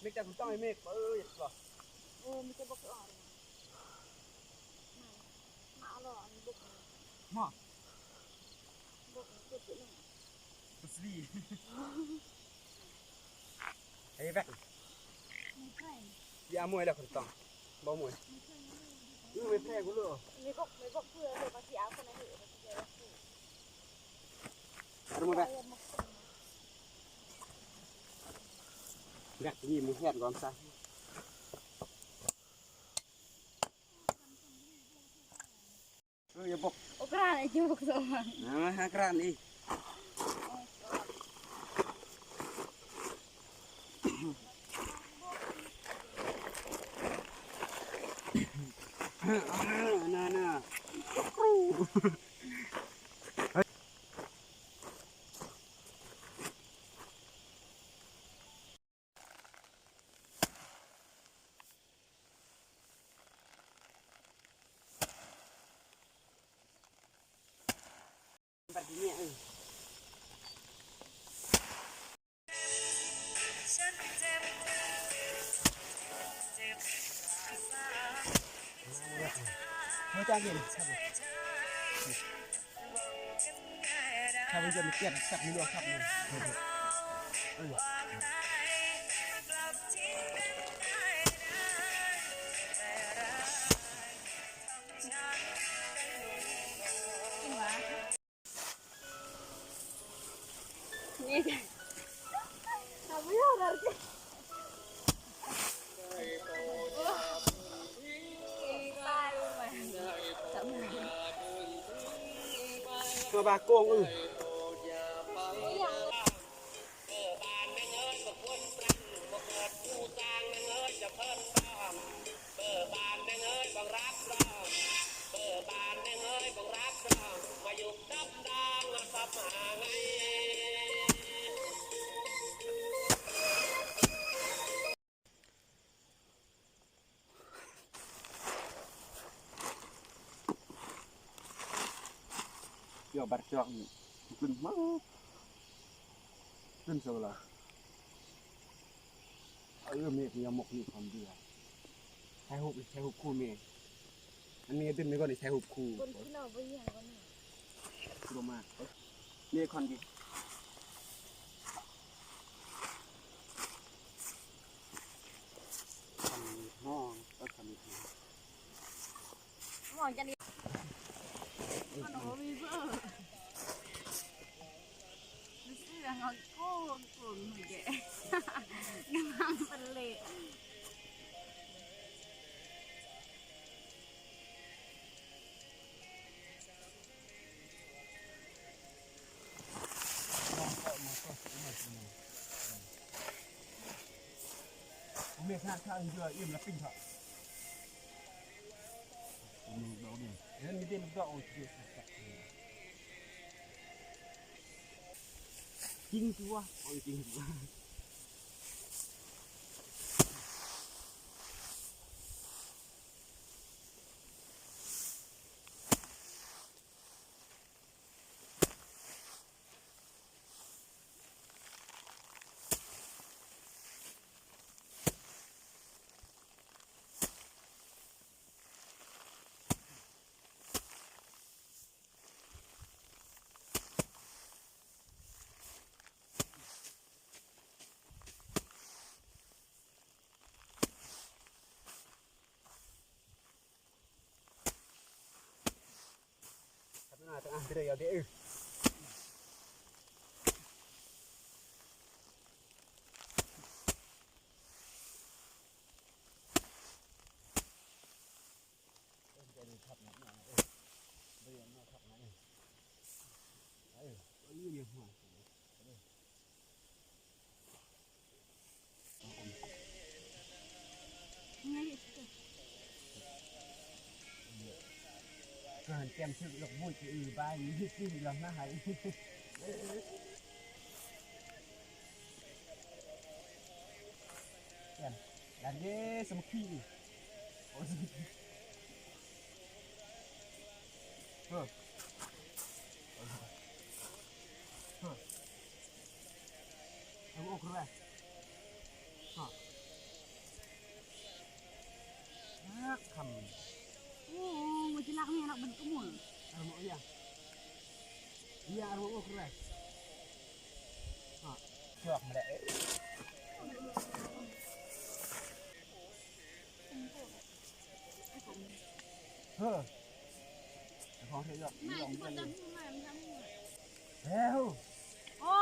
ไม่แต่ผมต้องให้เมฆหรอมีจะบอกอ่อนมาหล่อมีบุกมาบุกเจ็บหนึ่งบุษรีไอ้แบ๊กไม่ใช่ยามวยแล้วคนต้องบ่มวยไม่แพ้กูเลยไม่บอกเพื่อเลยมาที่เอาคนนั้นเหรอมาที่เจอรู้ไหมแบ๊กนี่มึงแค่ก่อนซะอย่าบอกโอกราไอ้จุกสมังมาหากรานอีน่าบัดนี้ไม่จ้างกินถ้าไม่จะมีเกียรติจับมือด้วยครับนี่ทำไม่ได้เลยตัวบาโกงเกี่ยวบัตรจองกลิ่นมากกลิ่นสบายเมฆมีหมกมีความดีใช้หุบคู่เมฆอันนี้ตื่นไม่ก่อนใช้หุบคู่คนที่เราไปยังกันเนี่ยรวมมากเมฆคอนดีห้องก็ทำดีหมอนจะนี่ขนมมีเพื่อไม่ใช่เราโก้กลุ่มเหมือนแกน้ำเป็นเละเมฆข้างเรืออิ่มแล้วปิ้งเถอะเห็นมีเด่นก็โอ้ยจริงจัวโอ้ยจริงจัวเดี๋ยวเดี๋ยวเตรียมชื่อหลบมุ้ยคือบ้านยี่สิบลำหน้าหายดันเย่สมุขีโอ้สมุขีเอาโอ้ครัว คำ โอ้มันจะรักเนี่ยรักมันก็หมด Armo ya. Iya armo keren. Ah, cuak mdak. Hơ. Không thấy được. ไม่ Không ก็ thấy จะ được. พูดไม่มันทำหมด Heo. โอ้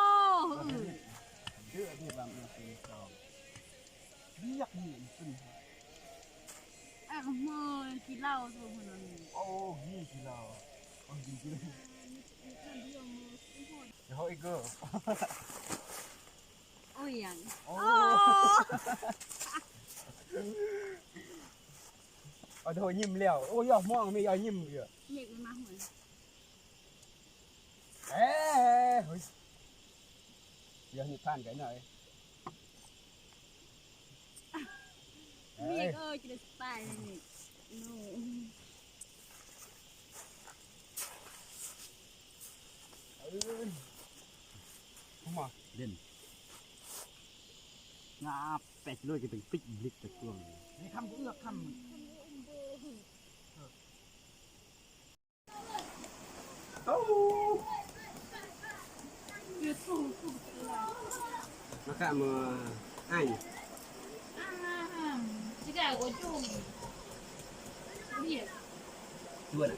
Đưa đi làm được thì sao? Biết gì cũng. ไอ้ขโมยกินเหล้าตัวคนนั้น Ô, gì thì là. Ông gì chứ. Thôi cơ. โอ้ยยัง Ô. Ở thôi nhìm lèo. Ôi giời, mong mày giờ nhìm kìa. เด็กมันมาหัว Ê, ôi. Giờ nhịp phan cái này. เด็กเอ้ยจะได้สไตล์นี่โน่ Không mà. Lên ngã pẹt lôi cái bình tích lịch từ tuồng Này khăm cũng được khăm. Nó cạm ai nhỉ? จะแก่กว่าจุ่มเบียด Luôn à?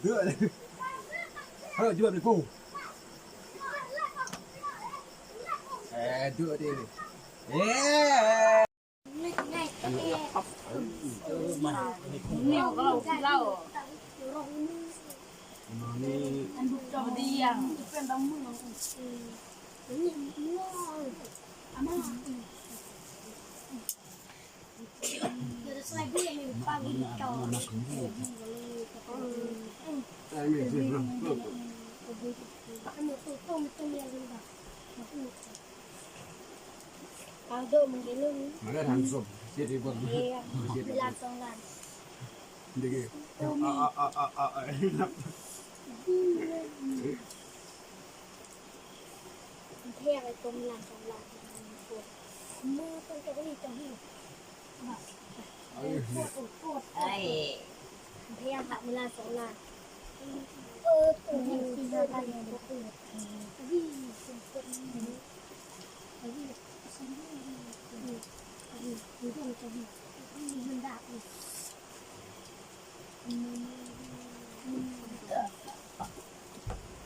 Đưa đây. Thôi đưa đi cô. Đưa đi. Yeah. เหนียวก็เรากินเหล้า Ini อันบุกจอดีอ่ะเป็นต้องมือ ai mình gì không? Kalau do menggelung, Mana thằng sụp chết đi vâng. dia belan tonglan. Đi kìa. Dia ay tonglan tonglan. Mo tong ka ni tong hi. Ai. Dia hak belan tonglan. Tu ni kita kan yang betul. Tadi sempat ni. Tadi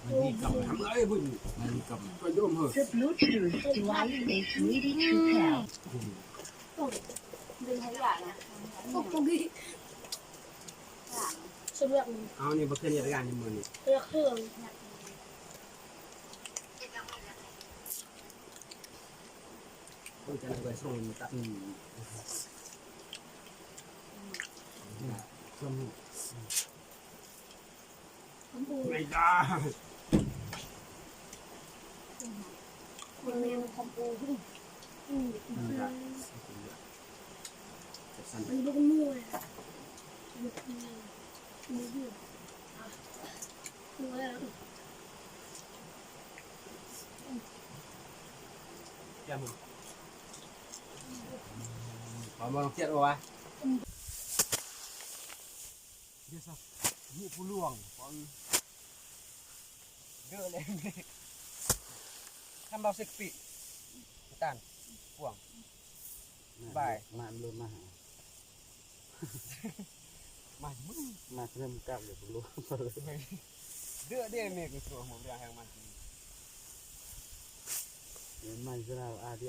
Đi cầm thắm ấy bụi. đi cầm Coi dôm hờ. The Bluetooth device is ready to pair. ดึงให้อย่างนะ pergi sebab ni Áo này bậc kia ra như mưa này. kheur Ôi cái này phải xong tận. Xong. Mày ra. yang kampung. Sẵn. Mình được mua. Chăm không? Có mà chết rồi à? Biết sao? Vụ phú luồng con đưa lên thăm bao xích vị tàn cuồng bài mà luôn mà mà mưng mà thêm cặp được luôn đưa đi mẹ cái sổ một đường hàng mặt mày ra nào à đi